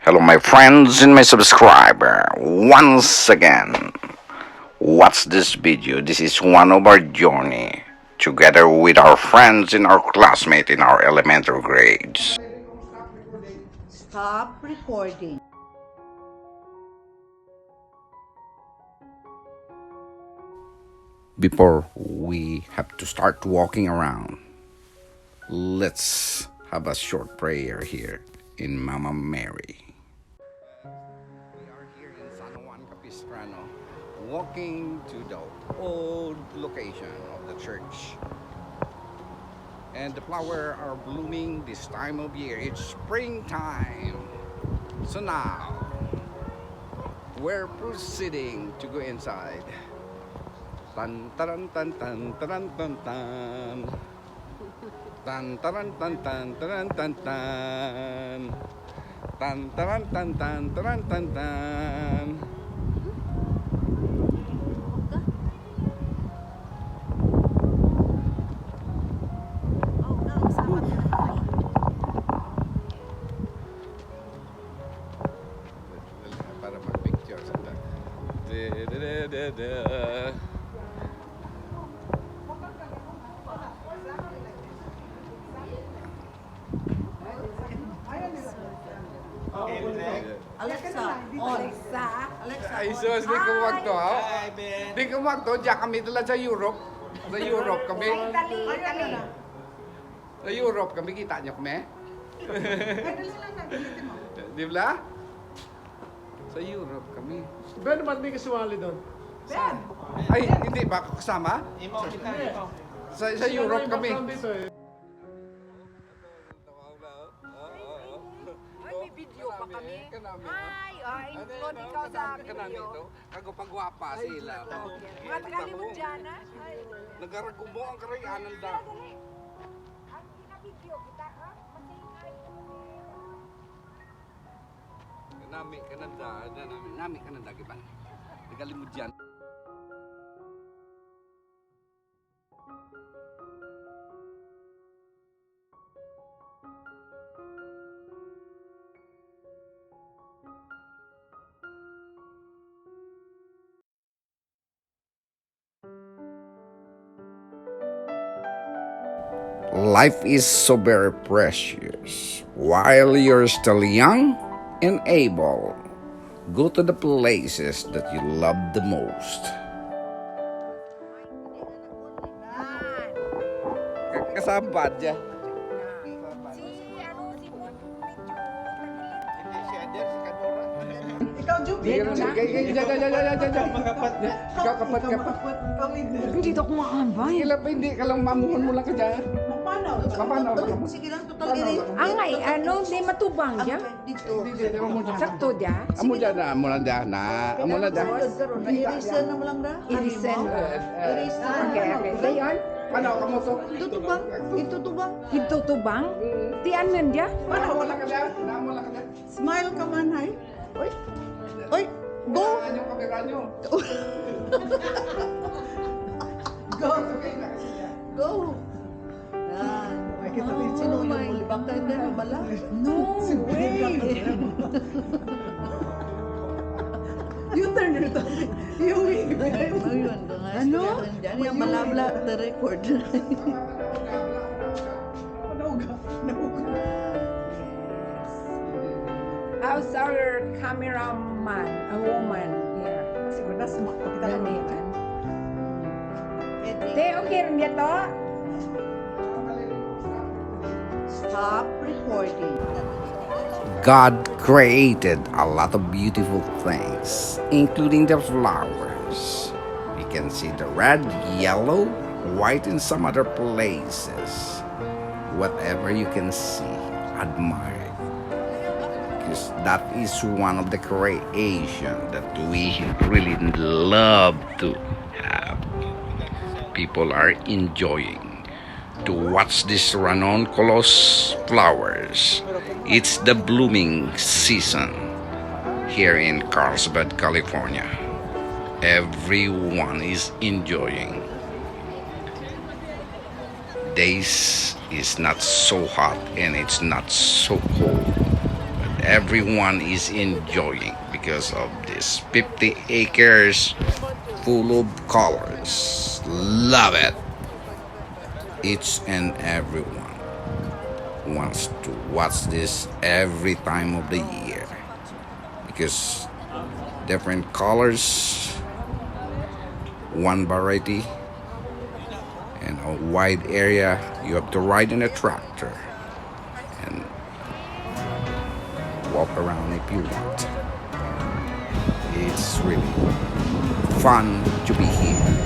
Hello, my friends and my subscriber. Once again, watch this video. This is one of our journey together with our friends and our classmates in our elementary grades. Stop recording. Before we have to start walking around, let's have a short prayer here in Mama Mary. We are here in San Juan Capistrano, walking to the old location of the church. And the flowers are blooming this time of year. It's springtime. So now, we're proceeding to go inside. Tan taran tan tan taran tan tan. Tan taran tan tan taran tan tan. Tan taran tan tan taran tan tan. Para mag-picture sa ta. Alexa, on. Alexa, Ay, sus, di ko magto, ha? Di ko magto, diyan kami dala sa Europe. Sa Europe kami. Sa Europe kami, kita niyo kami? Di ba? Sa Europe kami. Ben, ba't may kasumali doon? Ay, hindi ba ako kasama? Sa Europe kami. Dito, eh. Ay, may video pa kami. Ay, include ikaw sa video. Kago pagwapa sila. Mga tagali mo dyan, ha? Ay, Nagaragumo ang karayanan da. ang kinabidyo kita, ha? Matingay. Nami Canada, nami Canada giban. Nagali mo dyan. Life is so very precious. While you're still young and able, go to the places that you love the most. Kasabad dyan. ikaw, Juby. Kapat. Hindi ako makambay. Kailan pa hindi ka lang mamuhon mo lang ka dyan. Paano? Sige lang, total diri. Angay, di matubang dyan. Dito. Sakto dyan. Amo dyan na, amo na dyan na, amo na dyan. Na-eraser na mo lang da. Irisen. Eraser. Okay. Dayon, Ano, kamo to? Tutubang. Itutubang. hintutubang. Tian man dyan. Amo lang ka dyan, amo lang ka dyan. Smile ka man, hay. Oy. Oy. Go. Ano yung kamera nyo? Go. Go. Yan. Makikita rin sino yung mulibang tayo na bala. No way. You turn it on. You Ayun. Ano? Diyan yung malabla the record. How's our cameraman, a woman here? Siguro na sumakit ka Dani. lang. Te, okay rin dito? Stop recording. God created a lot of beautiful things, including the flowers. You can see the red, yellow, white in some other places. Whatever you can see, admire it. Because that is one of the creation that we really love to have. People are enjoying to watch this ranunculus flowers. It's the blooming season here in Carlsbad, California. Everyone is enjoying. Days is not so hot and it's not so cold. But everyone is enjoying because of this 50 acres full of colors. Love it. Each and everyone wants to watch this every time of the year because different colors, one variety, and a wide area. You have to ride in a tractor and walk around if you want. It's really fun to be here.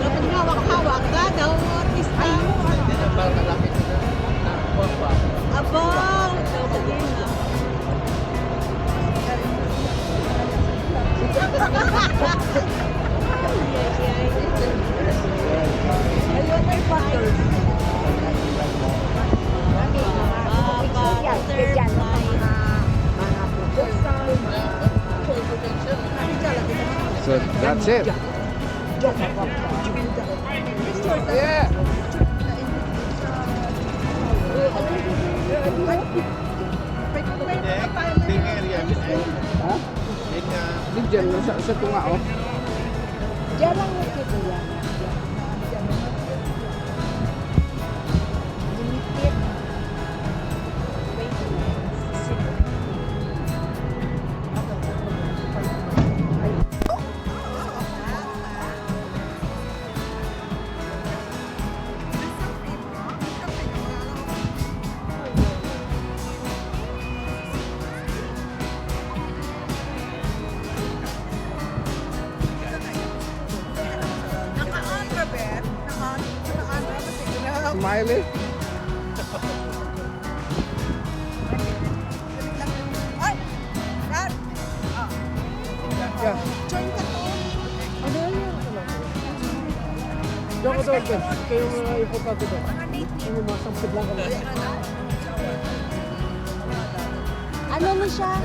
Dapat hawak-hawak ka daw, artista. Abang! Ayun, may butter. So that's it. Yeah. Diyan sa tunga oh. Diyan lang yung kito yan. Limited. Smiley. Yeah. Diyan ko doon, Ben. Ito yung importante doon. Ano mo, sampid lang kami. Ano mo siya?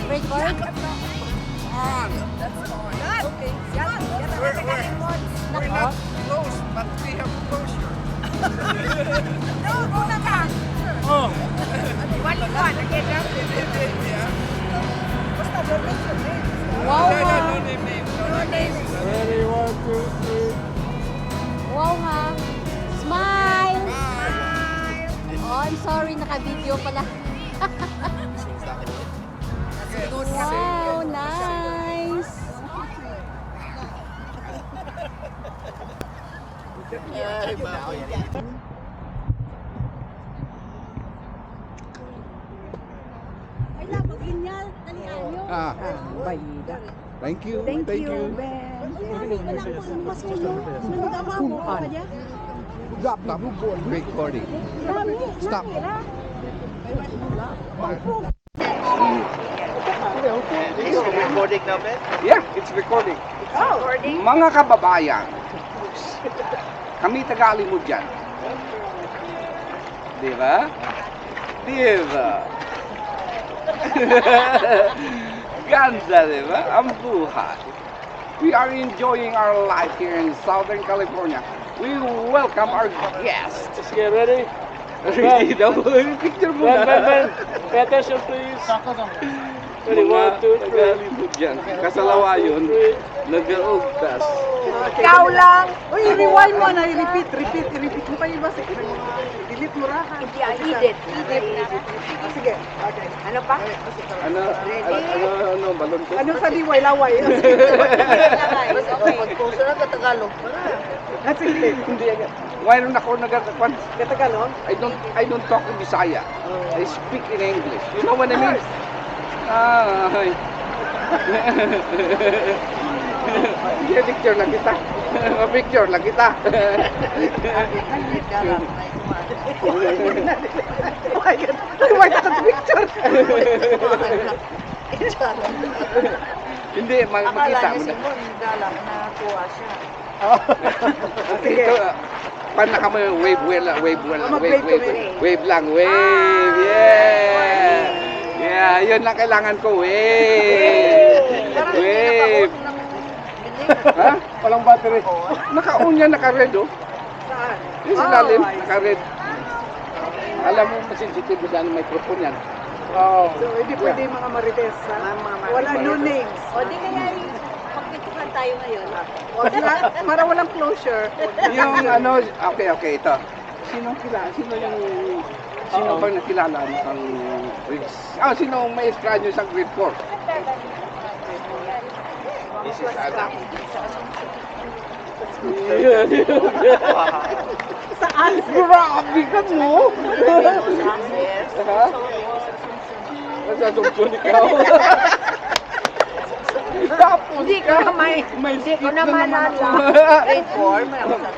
Record? On. Okay. We're not close, but we have closure. No, una ka. Oh! One. Again, basta donation. Wow, No, ha? no name. Ready, 1, 2, 3. Wow, ha? Smile! Oh, I'm sorry, naka-video pala. Wow, nice! Ay, lapagin niya. Dalihan nyo. Ah, Bayida. thank you. Ben. Mas ulo. Nandama mo ka pa niya. Stop. Recording. Stop. Is it recording now, Ben? Yeah, it's recording. Recording. Mga kababayan, kami Tagalog dyan. Di ba? Di ba? Ganda, di ba? Ang buhay. We are enjoying our life here in Southern California. We welcome our guest. Let's get ready. Ready daw. Picture mo Ben, Ben, na. Ben. Pay attention, please. Ready, 1, 2, 3. Nag-alibot dyan. Kasalawa yun. Nag-alugtas. Ikaw lang. Uy, rewind mo na, repeat mo pa yung basi. Delete mo ra. Hindi, edit. Sige, okay. Ano pa? Ano, balon ko? Anong sabi, laway? Okay. Puso na Tagalog. Sige, Hindi. Mayroon ako nagkakwan. Katagalog? I don't talk in Bisaya. I speak in English. You know what I mean? Ay. Sige, picture lang kita. Picture lang kita. Why ka picture? Hindi, makita mo na. Galang na kuha siya. Sige. Ito, paano ka mo wave Mag-wave kami. wave lang, wave, yeah. Yeah, yun lang kailangan ko, wave. Wave. Ha? Walang battery. Naka-on yan, naka-red, oh. Saan? Yung silalim, I see. naka-red. Alam mo, masensitive na ang microphone yan. Oh. So, hindi pwede yung mga marites, ha? Wala, no names. O di kaya pagpitukan tayo ngayon. Para walang closure. Yung ano, okay, ito. Sino bang nakilala mo kang grade? Sino ang maestra nyo sa grade 4? This is Adam. Saan? Grabe ka mo! Ha? Nasasumpun ikaw. Tapos Hindi ko naman, hindi ko naman alam. Grade 4, may ako sa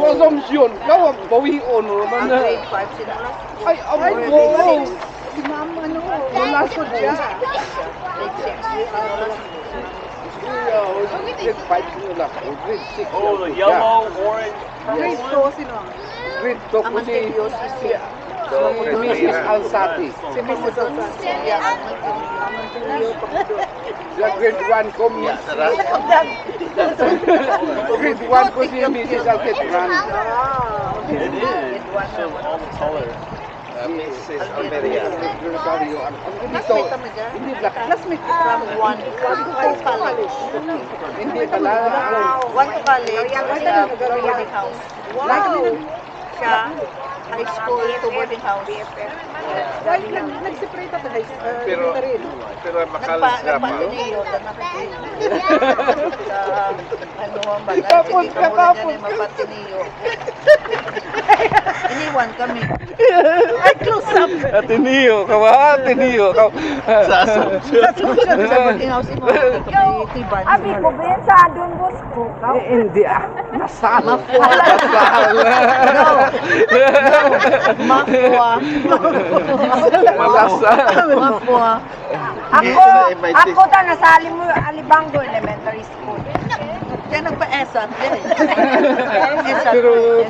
Assumption. Ikaw ang bawion. ang grade 5 sinulas. Ay, abo! Si ma'am, wala ko dyan. Grade 6 sinulas. Grade 5 nila. Grade 6. Oh, the yellow, orange. Grade 2, sino? Grade 2 ko Ang si anterior si Mrs. Alsati. Si Mrs. Alsati. Sa grade 1 ko, Miss. Grade 1 ko si Mrs. Alcatran. Ah, okay. It is. It shows all the colors. Mrs. Almeria. Rosario. Ang dito, hindi black. Classmate ko. From 1 to college. Hindi pala. 1 to college sa boarding house. Wow! Siya, high school to boarding house. Why nag-separate ako high school? Pero, rin. pero makalas nga pa. Nagpa-tiniyo, sa ano ang baga. Tapos Sige ka, muna tapos dyan ay mapatiniyo. Iniwan kami. Ay, close up! Ateneo, kawa, Ateneo. Sa Assumption. Sa boarding house mo, tiban. Abi ko ba yan sa Don Bosco? Hindi nasal. Mapua. Malasal. Mapua. Ako ta nasali mo Alibanggo Elementary School. Yan nagpa-ESAT.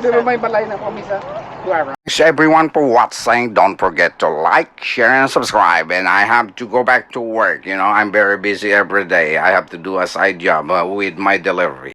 Pero may balay na pamisa. Thanks everyone for watching. Don't forget to like, share, and subscribe. And I have to go back to work. You know, I'm very busy every day. I have to do a side job with my delivery.